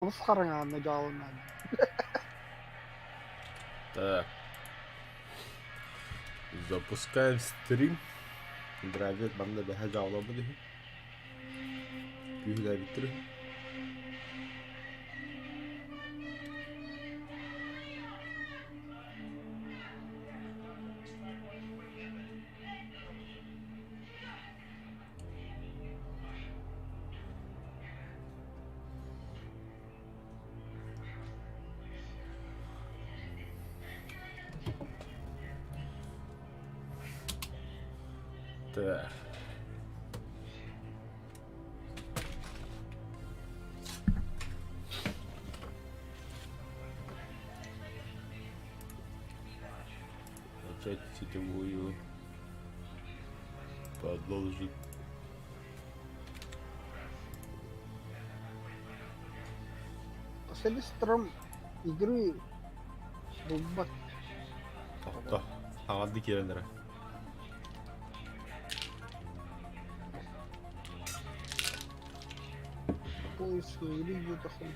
Ускоряно делал надо. Так, запускаем стрим. Драйвер банда бәһә жауламы дейі. Күйілі әбіттірі. Так. Начать сетевую. Продолжить. Селестром игры бубат. Тоқта. Ағанды керендері. Поиск или такой.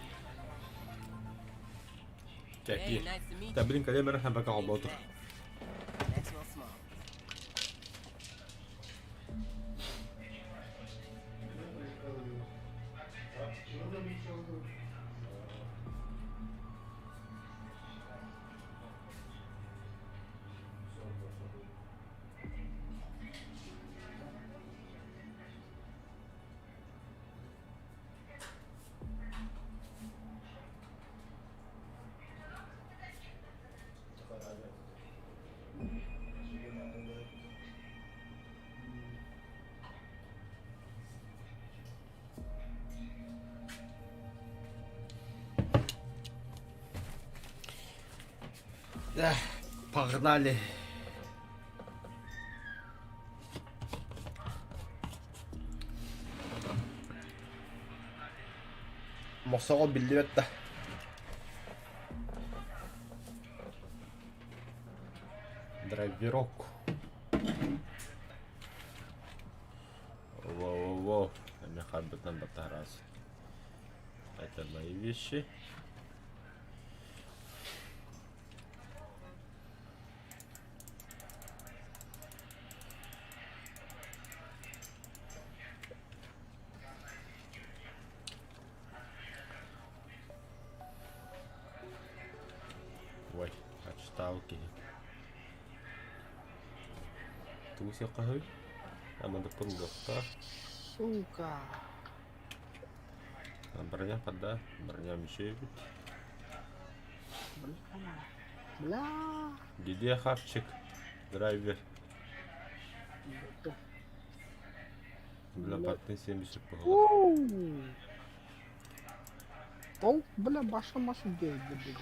Чәки. Тәбілін кәлемері һәм бәкі алба отыр. Погнали. Мосоға білді бәтті. Драйверок. Воу-воу-воу. Әме қарбытнан батараз. Это мои вещи. Ой, отставки. Туся қағой. Амады пұндықта. Сука. Броня подда. Броня мешает. Бля. Где хавчик? Драйвер. Бля, паттың 70 пұғыла. Ол, бля, баша машу дейді бігі.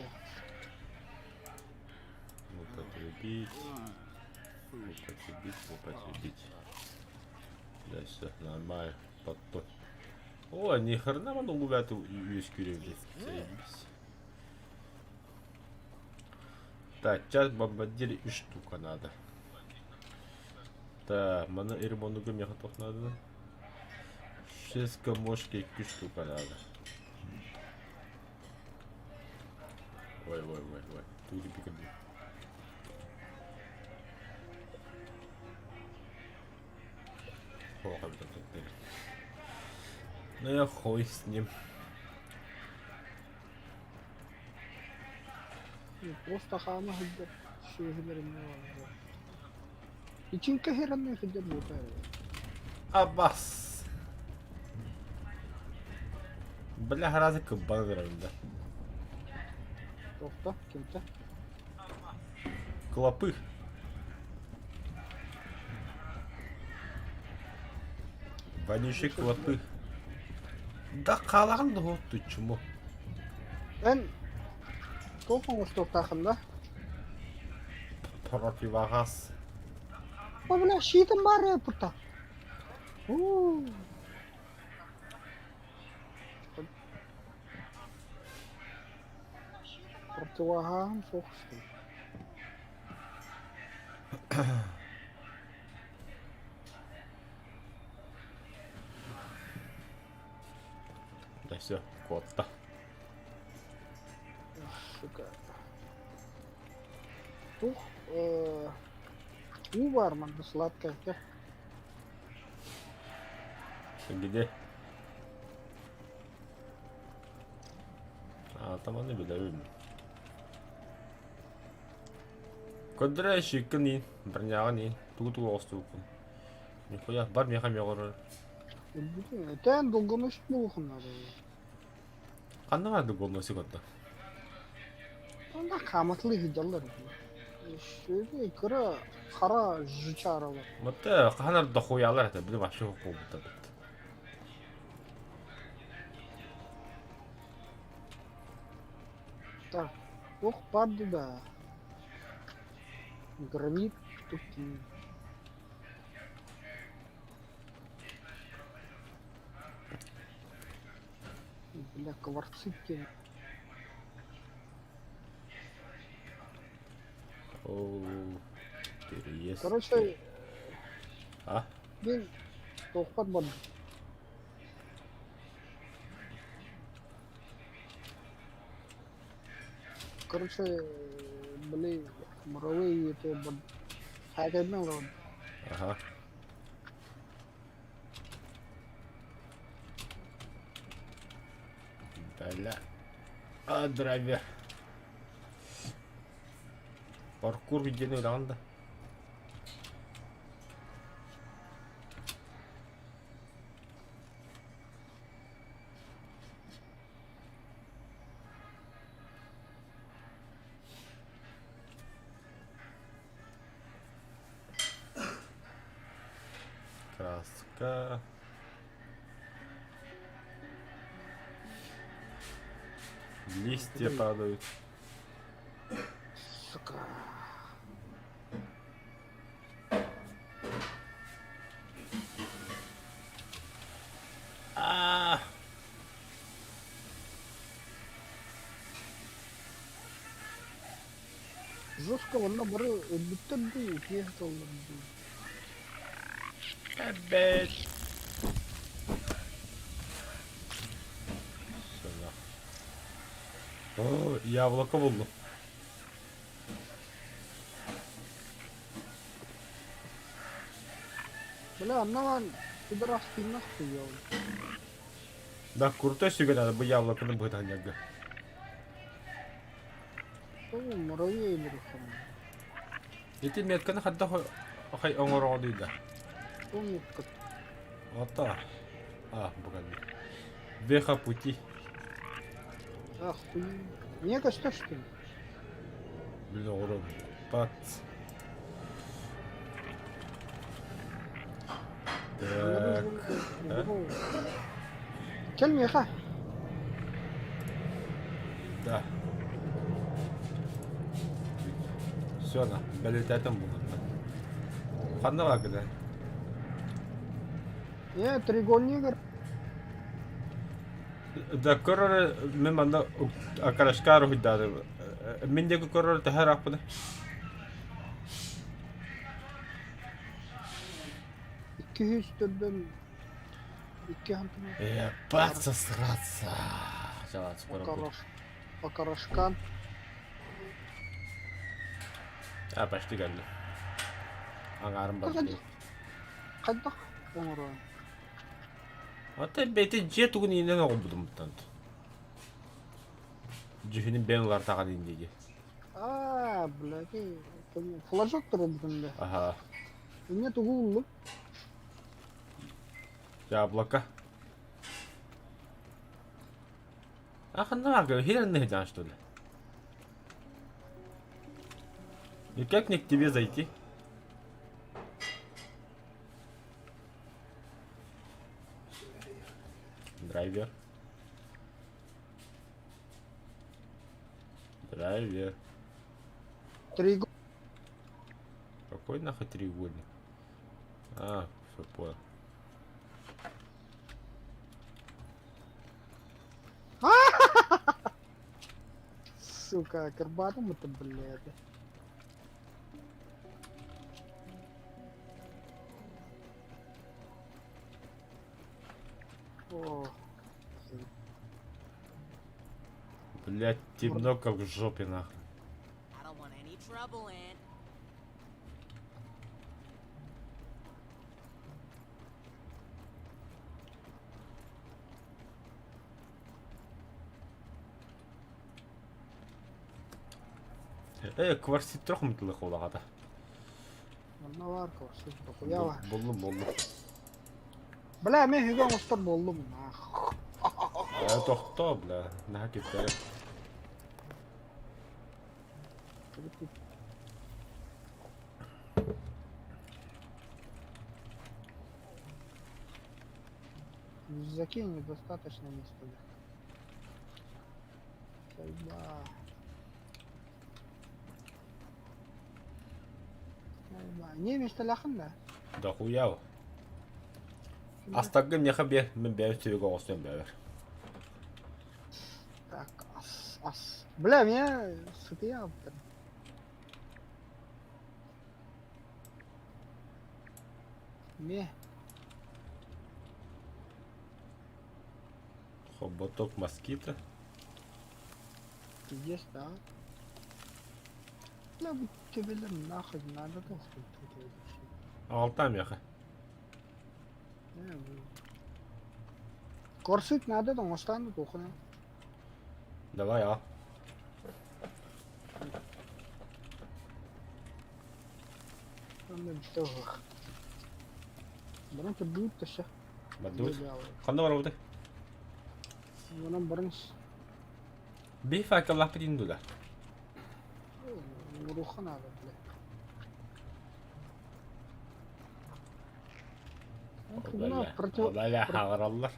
Употребить. Употребить, употребить. Да, все, нормально. Потом. О, ни хрена много губят весь кюревли. Заебись. Так, сейчас бомбардире 3 штука надо. Так, мана ирмонуга мне готов надо. 6 комошки 2 штука надо. Ой. Тут пикаби. О, как это тут. Ну я хуй с ним. Просто хама хиджаб. Шухилерим не var. İçin kehiranın hиджаб yok yani. Абас. Бля, разы кабан да. Тоқта, kimde? Клопы. Вонючие клопы. Да қалағын да отты чуму. Ben Тоқың ұстықтақында. Противогаз. О, бля, шийтім бар е пұта. Противогазым соқысты. Да все, котта. Ух, у бар мында сладкая. Где? Атаманы білемін. Көндірі шеккі нейін, бірняғы нейін, туғы оғысты өкін. Нихуя, бар меха меғыры. Тән долгоныш болғын ары. Қанна барды қолына секунда? Анда қаматлы хиджалар. Шөйді күрі қара жүчі аралар. Мұтты қанар да қоялар әті, білім ашық оқу бұтты бітті. Так, ух, барды да. Гранит туки. Бля, кварцит кен. Оу, интересно. Короче, А? мен тоқпат барды. Короче, блин, муравей это барды. Хакайдың барды. Ага. Бля. А, драйвер. Паркур видеоны ойлағанда. Краска. Листья падают. Сука. А. Жестко вона бары өтбүттөрдү киесаларды. Опять. Сюда. О, яблоко булду. Бля, аннан пидорасты нахуй я. Да, крутой сюга надо бы яблоко на будет няга. Ол муравей бирхан. Эти метканы хадда хай оңороо дейди. Ол метка. Ата. А, буган. Веха пути. Ахуй. Не касташ ты. Блин, урод. Пат. Так. Кел меха. Да. Все, на. Балетатом буду. Ханна когда? Не, треугольник. Да, корор мен манда акарашкар худдады. Мен деги корор тахар аппыды. İki üstünden iki hantına Ебаться сраться. Жалат скоро. Покарашкан. А, почти geldi. Аңарым бар. Қайдақ оңыры. Ата бети же тугун инен огубудум мутант. Жүхүнүн бен улар таган индеги. Блядь, флажок тұрды. Ага. Нет угулы. Яблоко. Ахна ага, херен не жан что ли? И как мне к тебе зайти? Драйвер. Драйвер. Треугольник. Какой нахуй треугольник? А, все понял. Сука, карбатом это, блядь. О, Блять, темно как в жопе нахуй. I don't want any trouble, Aunt. Кварсит трох мытлы қолағада. Onunla var korsit. Dokuya var. Buldum. Bile mi hüge mostar bollum. Тоқта, бля. Наға кетті. Закинь, недостаточно места. Сальба. Не место лахында. Да хуяу. Астагы неха бе, мен бәрі сөйге оғыстан бәрі. Так, ас. Бля, меня сытые автор. Не, Хоботок москита. здесь, да. Бля, будь тебе нахуй надо, то что тут. Алтам яха. Корсит надо, там остану тухне. Давай, а. Там да что. Бұрын түрдуіт тұшы. Бадуыт. Қанда бар өте? Бұнан бұрынс. Бейф акаллах бітін дула. Рухан ағы, бля. Одаля хағыралар.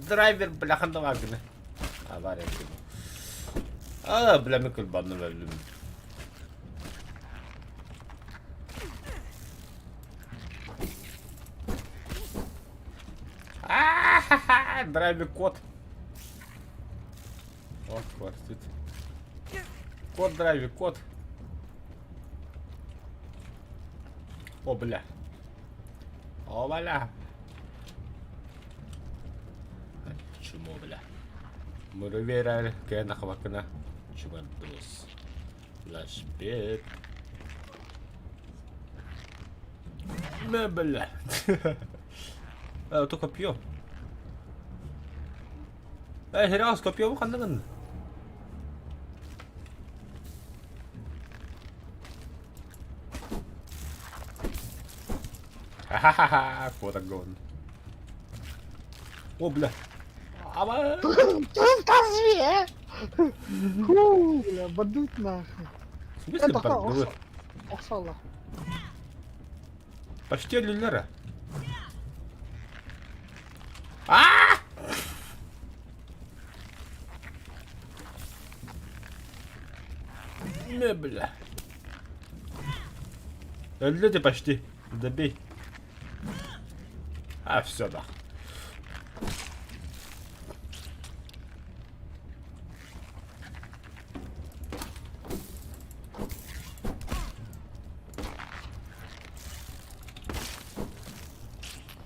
Драйвер, бля, қанда бар күні. Бар екен. Бля, мүкіл баны бәлім. Драйвер кот. О, хватит. Кот драйвер, кот. О, бля. О, бля. Чему, бля? Муравейрар, кена хвакна. Чуван брус. Лашпет. Не, бля. То копье. Херас, копье bu kandan. Ха-ха-ха, фотогон. О, бля. Ама. Скажи! Фу, бля, бадут нахуй. В смысле Это бардуы? Оксала. Почти өлілері. Не, бля. Өлді почти. Добей. Все, да.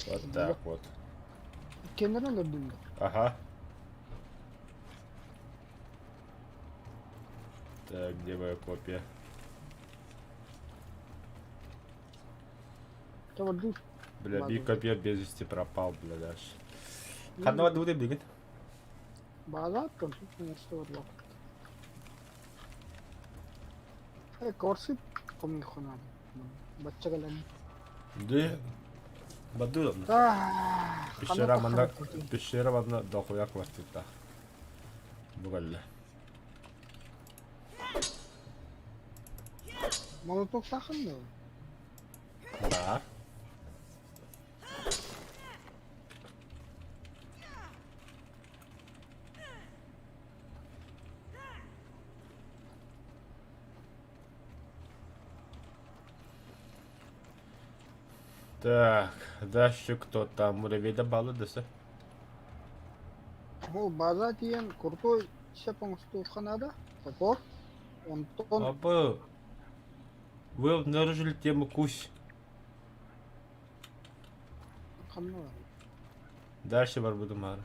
Вот так вот. Кенерон öldürdü. Ага. Так, где моя копия? Там бадут. Бля, Ладно. би копия без вести пропал, бля, даже. Қанова дуды бігін? Bazı attım. Neresi var lan? Korsit komik konu. Bacca kalan. Да. Бадудом. Пещера манда дохуя квартита. Бугалля. Молоток сахар mı? Да. Так, дальше кто там? Муравей добавил, да, все? Ол база тиен крутой шепон стуханада. Топор. Он Папа, вы обнаружили тему кусь. kanlı. Дальше бар будем ары.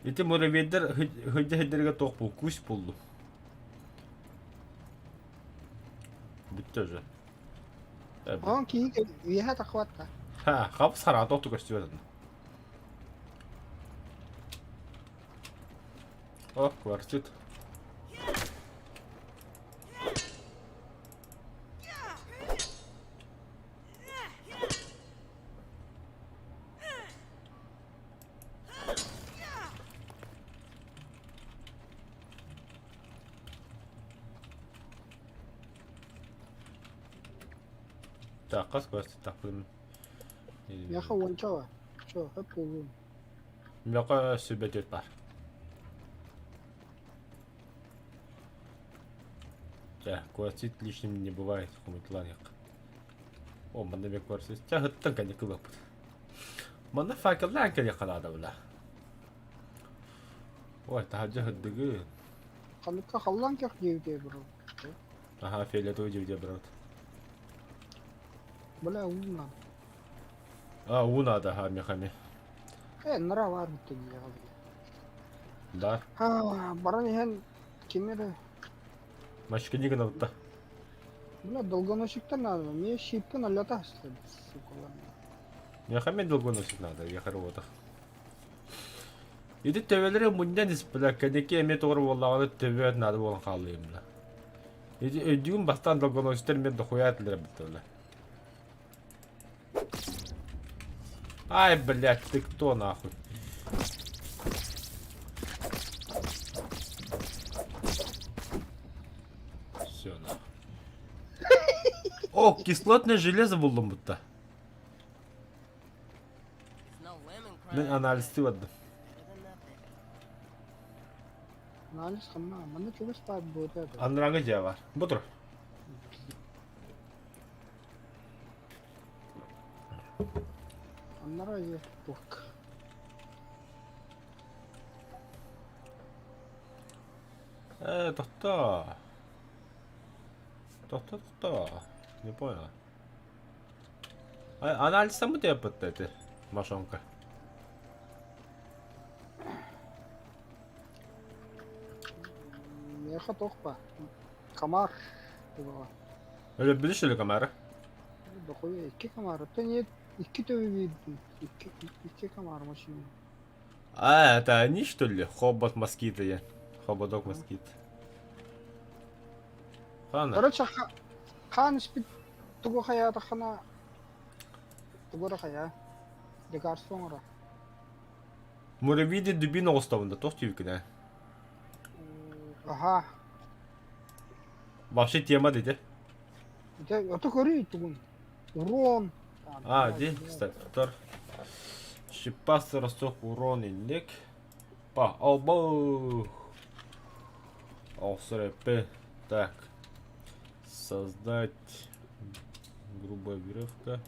Эти муравейдер хыддерге тоқ бұл кусь болды. Бітті уже. Он ki üyehe takvatta. Ха, хавс хараад отуг өсчөөд. О, квартит. За, гас квартит тахын. Яха вончава. Чё, хэппу. Мяка сүбэдэт бар. За, квартит лишним не бывает, хумитланик. О, манда бек квартит. За, хэттэн каник лап. Манда факеллаан каник халада бла. Ой, тахажа хэддэгэ. Каныкка халлан кэх жевде бро. Аха, фейле той жевде брат. Бля уна. А, унада хами. Нара вар битти яга. Да. Баран hen кемере. Машкинига навта. Бля долгоносиктен надо. Мне шиппен алята хастед. Я хами долго носить надо, я хоровота. Иди төбелери мундан испла кадеке эме тогру боллагы төбөт надо болон калыймла. Иди өдүн бастан долго носитер мен дохуятлар биттеле. Ай, блядь, ты кто нахуй? Все нахуй. О, кислотное железо булдым бутта. Мен анализти бадым. Анализ хамма. Манда чугас пап бота. Анраңы жа бар. Бутур. Аннара ye тук. Тоқта. Тоқта. Не понял. Анализ саму депат эти машонка. Яха тохпа. Камар. Öyle biliş öyle kamera. Дохуя iki камар. Это нет. İki tövi iki камар машина. А, это они что ли? Хобот москиты я. Хоботок москит. Хана. Короче, хан спит туго хая тахана. Туго хая. Лекарствоңра. Муравиди дубина оставында тоқтив кіне. Ага. Вообще тема dedi. Это кори тугун. Урон. А, ди, кстати, тур. Шипасы расток урон инлек. Па, албо. П. Так. Создать грубая веревка.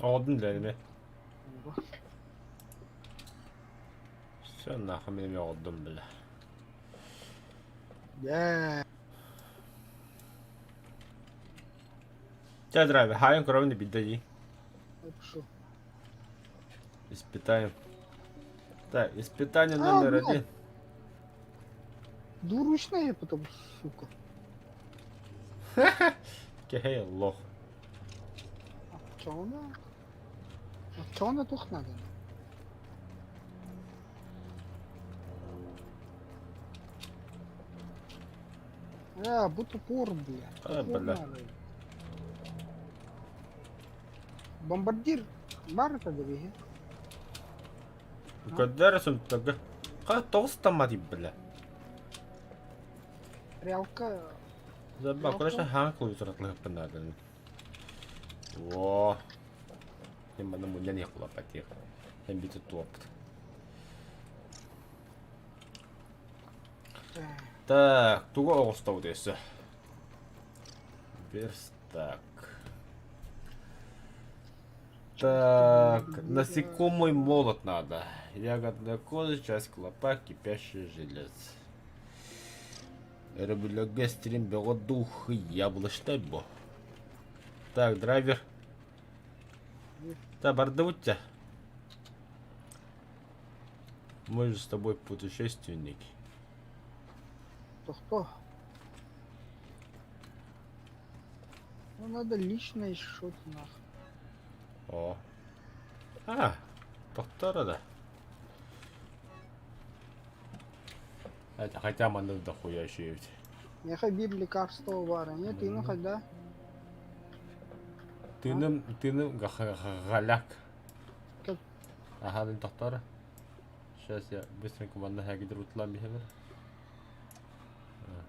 Aldın elime. Sen nahım elime aldın bile. Yeah. Тебя драйвер, хаем кровный бедаи. Пошел. Испытаем. Так, испытание номер один. Двуручная потом, сука. Кехей, лох. Чё она? Чё она тух надо? Будто пор, блядь. Бля. Бомбардир. Бар таби. Кадер сунтага. Ха толстамади, бля. Рялка. Забавно, конечно, ханклу сратлых панаден. Во. Нема на муня не хлоп потих. Hem bir топт. Так, туго остав десь. Верстак. Так, Часть насекомый молот надо. Ягодная кожа, часть клопа, кипящий желез. Рыболюгестрин, белодух, яблочный бо. Так, драйвер. Да, бардовутя. Мы же с тобой путешественники. Кто? Ну надо лично что-то нахуй. О. А, доктора, да. Это хотя мы дохуя еще есть. Я бир лекарство вара. Нет, ты ну хоть да? Тыным галяк. Как? Ага, доктора. Сейчас я быстренько ванна хагидр утлам бихемер.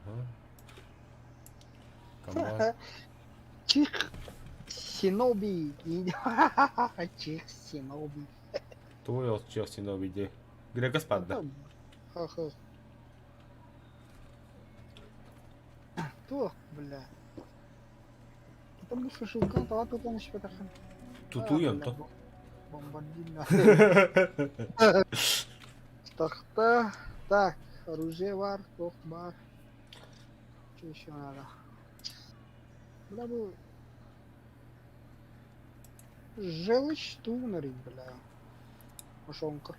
Ага. Камон. Чих Синоби. Чих Синоби. Твой от Челси на виде. Где господа? Ха-ха. То, бля. Потому что шелка, то тут он еще тахан. Тутуем то. Бомбардина. Тахта. Так, оружие вар, тох бар. Что еще надо? Бля, бы... Желчь тунери, бля. Мошонка.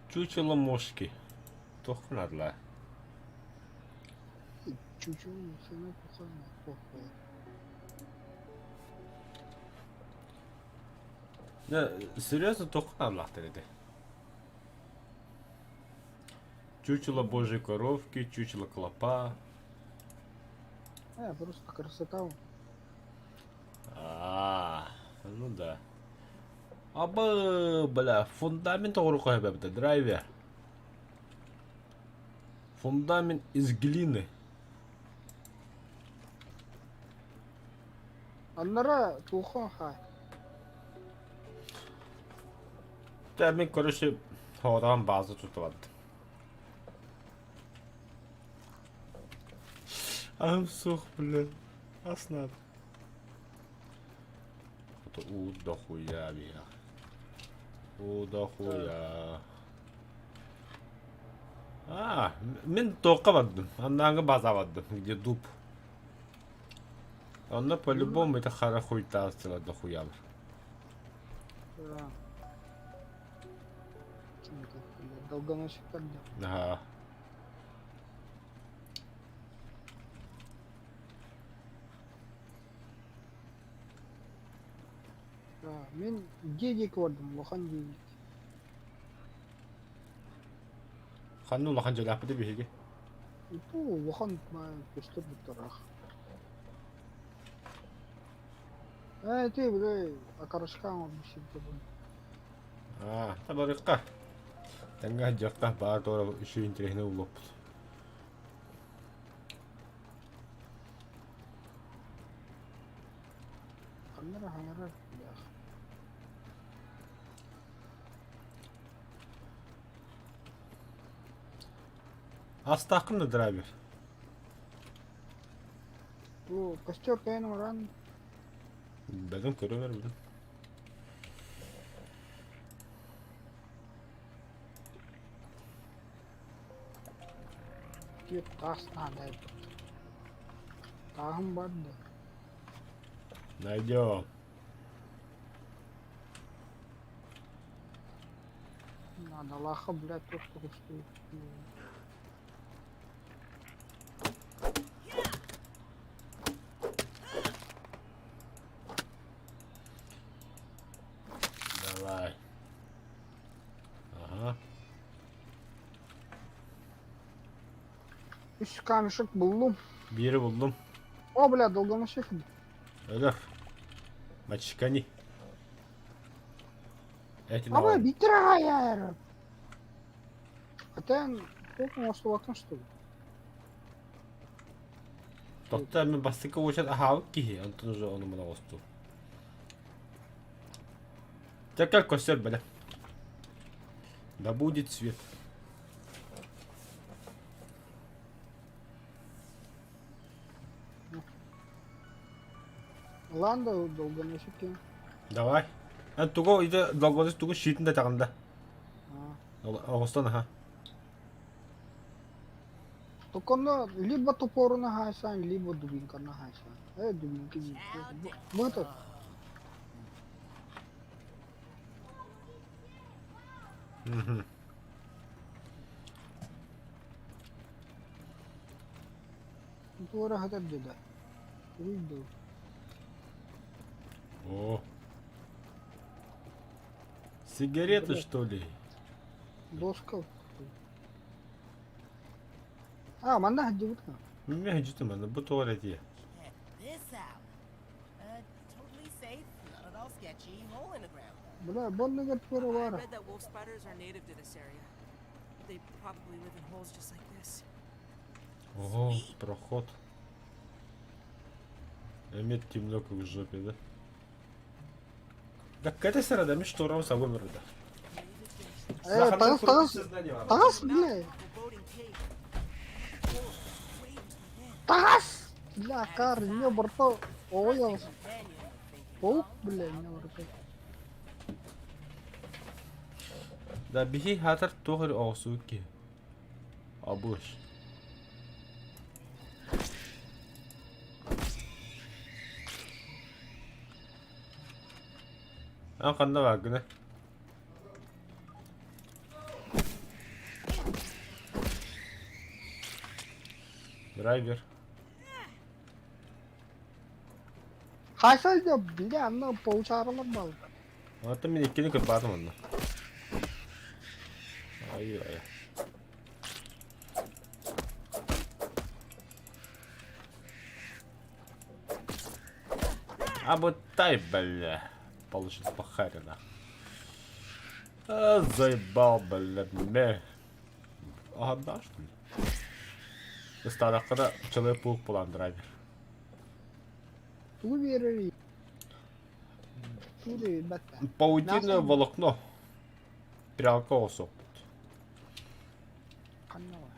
Чучело мошки. Тохнадла. Чуть-чуть, хина пухана, похуй. Да, серьезно тохнадла ты. Чучело божьей коровки, чучело клопа. Просто красота. Ну да. Аба, бля, фундамент орухай бебда, драйвер. Фундамент из глины. Аннара туха хай. Да, мен, короче, ходан база tutamadım. Сух, бля. Аснат. Это дохуя, бля. Дохуя. Мен тоқавадым. Аннаңы базавадым, где дуб. Она по-любому это харахуйта стала дохуя. Да. Долгоносик тогда. Ага. Мен дедек вардым, лохан дедек. Ханну лахан жалапы деп ешеге. Itu лохан көстер бұттарақ. Ты, бля, акарышқан орбышын тебін. Табарыққа. Тәңгі жақта бар тора үші интерехіне ұлып. Қандыра хаңыра, бля. Астақын да драйвер. Бұл костер кайын оран. Бәдім көрі бер білдім. Кеп тас надай. Тағым барды. Найдем. Надо лаха, блядь, то, что стоит. Давай. Ага. Üç kamşık buldum. Biri buldum. О, бля, долгоносик. Öyle. Мачкани. Этим Ama bitir ayarım. Хотя, сколько у нас окна, что ли? Тоқта мен бастыққа өшет ахауық кейі. Антон уже оны мұна қосту. Тәкәл көстер бәлі. Да будет свет. Ладно, долго не сети. Давай. Туго иде долгодыс туго шитин да тагында. Огостон ха. Только на либо топор на хайсан, либо дубинка на хайсан. Дубинки не. Вот это. Мгм. Топор хатар деда. Виду. О. Сигареты, что ли? Доска. Манда хаджи бутка. Меня хиджитим ана бу туалет я. Check this out. Totally safe, not at all sketchy. Hole in the ground. Бля, бонна гад пора I вара. read that wolf spiders are native to this area. They probably live in holes just like this. Ого, проход. Эмет темно как в жопе, да? Да какая-то сарада, что ром собой мрда. Тагас, бля. Foreboding cave. Тагас! Бля, кар, не борто. Оял. Companion, thinking. Паук, бля, не борто. Да бихи хатар тухар оосуки. Абуш. Кандай вагна? Драйвер. Хайсан да, бля, ана паучаралар бал. Это меня кинь как батман. Ай-ай. Обутай, бля. Получил похарина. Заебал, бля, мне. Ага, да, что ли? Стадақта Человек-паук план драйвер. Ту верери. Тури бата. Паутинное волокно. Прялка осоп. Каннава.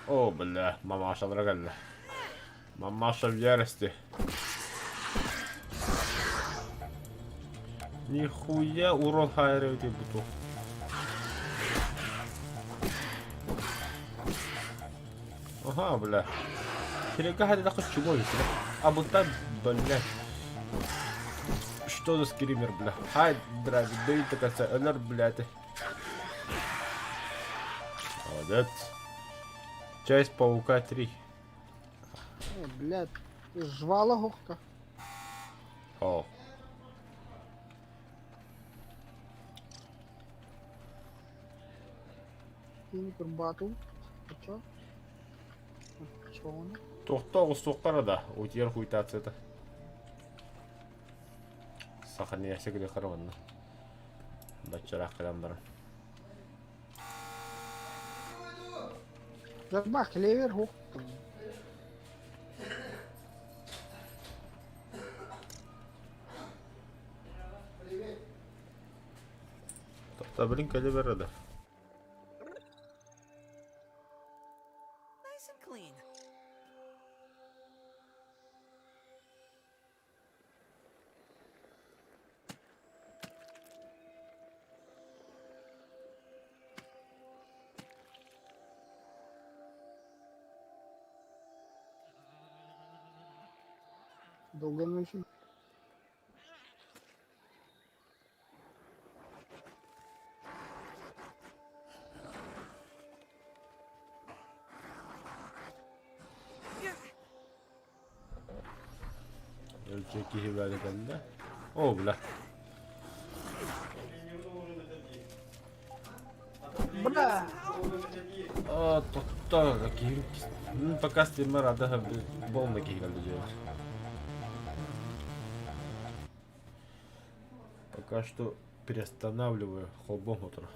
О, бля, мамаша, дорогая. Мамаша в ярости. Нихуя урон хайрает и буту. Ага, бля. Перегадай так чумой, бля. А вот так, бля. Что за скример, бля? Ай, драйв, да и такая энер, бля, ты. Молодец. Часть Паука 3. Блядь, жвала гохта. О. Тини турбату. Чё? Чё он? Тоқтау соқтары да, өтер хуйтация это. Сахарный ясек де қараванна. Бачарақ қадан барын. Жаба клевер гохта. Тоқта білін кәлі береді. Nice and clean. Долго ночи. Ölçek iyi böyle bende. O bile. Бля! А, тоқта, какие... Пока стример отдыха был на какие делать. Пока что перестанавливаю холбом утро.